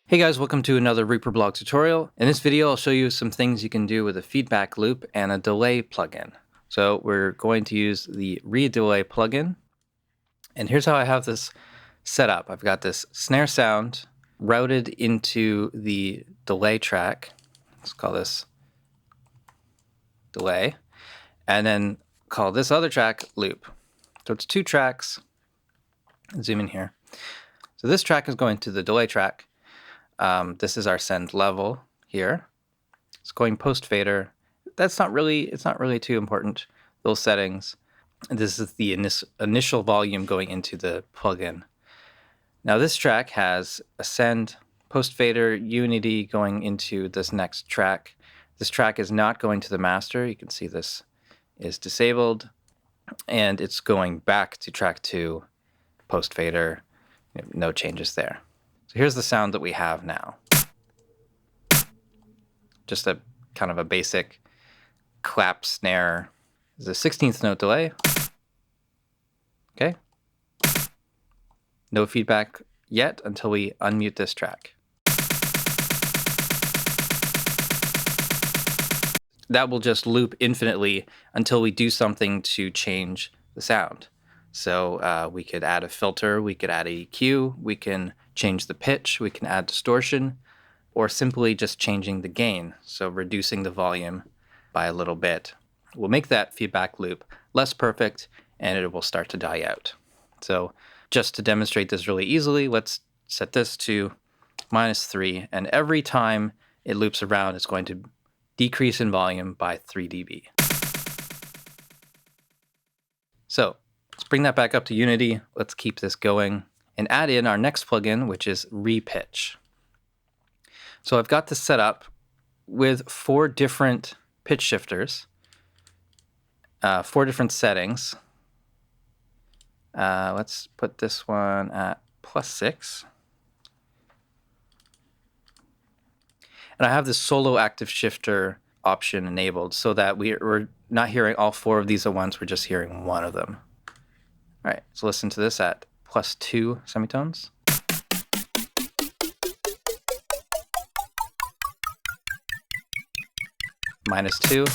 Hey guys, welcome to another Reaper blog tutorial. In this video, I'll show you some things you can do with a feedback loop and a delay plugin. So we're going to use the ReaDelay plugin. And here's how I have this set up. I've got this snare sound routed into the delay track. Let's call this delay. And then call this other track loop. So it's two tracks. Zoom in here. So this track is going to the delay track. This is our send level here. It's going post fader. It's not really too important, those settings. This is the initial volume going into the plugin. Now this track has a send, post fader, unity going into this next track. This track is not going to the master. You can see this is disabled, and it's going back to track 2, post fader. No changes there. So here's the sound that we have now. Just a kind of a basic clap snare. There's a 16th note delay. Okay. No feedback yet until we unmute this track. That will just loop infinitely until we do something to change the sound. So we could add a filter, we could add a EQ, we can change the pitch, we can add distortion, or simply just changing the gain, so reducing the volume by a little bit. We'll make that feedback loop less perfect, and it will start to die out. So just to demonstrate this really easily, let's set this to -3, and every time it loops around, it's going to decrease in volume by 3 dB. So let's bring that back up to Unity. Let's keep this going and add in our next plugin, which is ReaPitch. So I've got this set up with 4 different pitch shifters, 4 different settings. Let's put this one at +6. And I have this solo active shifter option enabled so that we're not hearing all 4 of these at once, we're just hearing one of them. All right, so listen to this at +2 semitones. -2.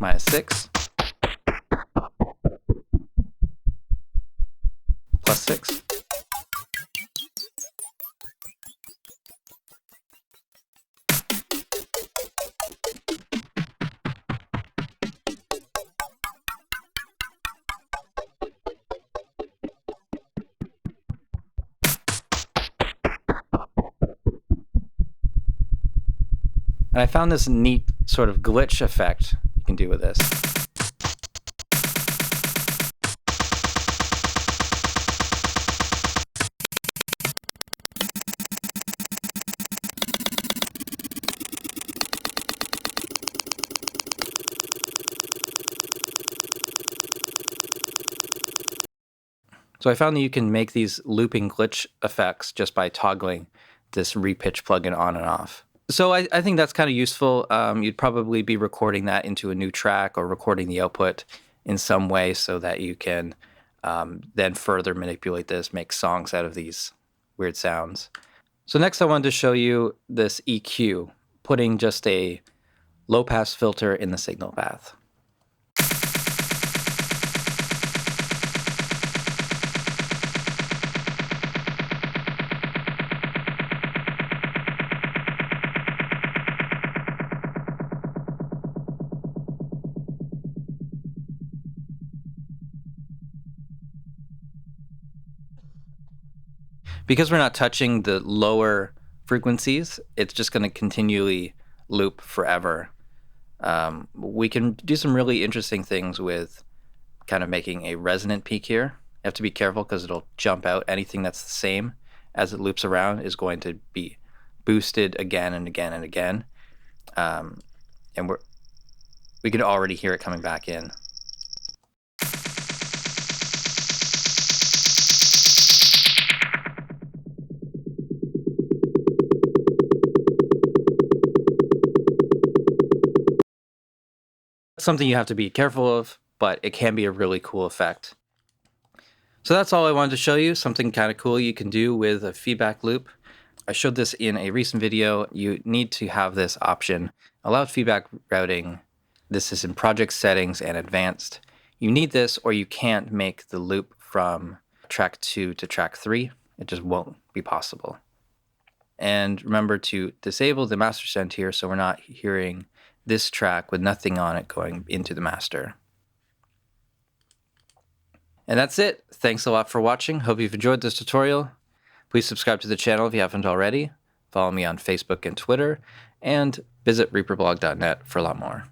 -6. +6. And I found this neat sort of glitch effect you can do with this. So I found that you can make these looping glitch effects just by toggling this ReaPitch plugin on and off. So I think that's kind of useful. You'd probably be recording that into a new track or recording the output in some way so that you can then further manipulate this, make songs out of these weird sounds. So next I wanted to show you this EQ, putting just a low-pass filter in the signal path. Because we're not touching the lower frequencies, it's just going to continually loop forever. We can do some really interesting things with kind of making a resonant peak here. You have to be careful because it'll jump out. Anything that's the same as it loops around is going to be boosted again and again and again. And we can already hear it coming back in. Something you have to be careful of, but it can be a really cool effect. So that's all I wanted to show you, something kind of cool you can do with a feedback loop. I showed this in a recent video. You need to have this option, allowed feedback routing. This is in project settings and advanced. You need this or you can't make the loop from track 2 to track 3. It just won't be possible. And remember to disable the master send here so we're not hearing this track with nothing on it going into the master. And that's it. Thanks a lot for watching. Hope you've enjoyed this tutorial. Please subscribe to the channel if you haven't already. Follow me on Facebook and Twitter, and visit reaperblog.net for a lot more.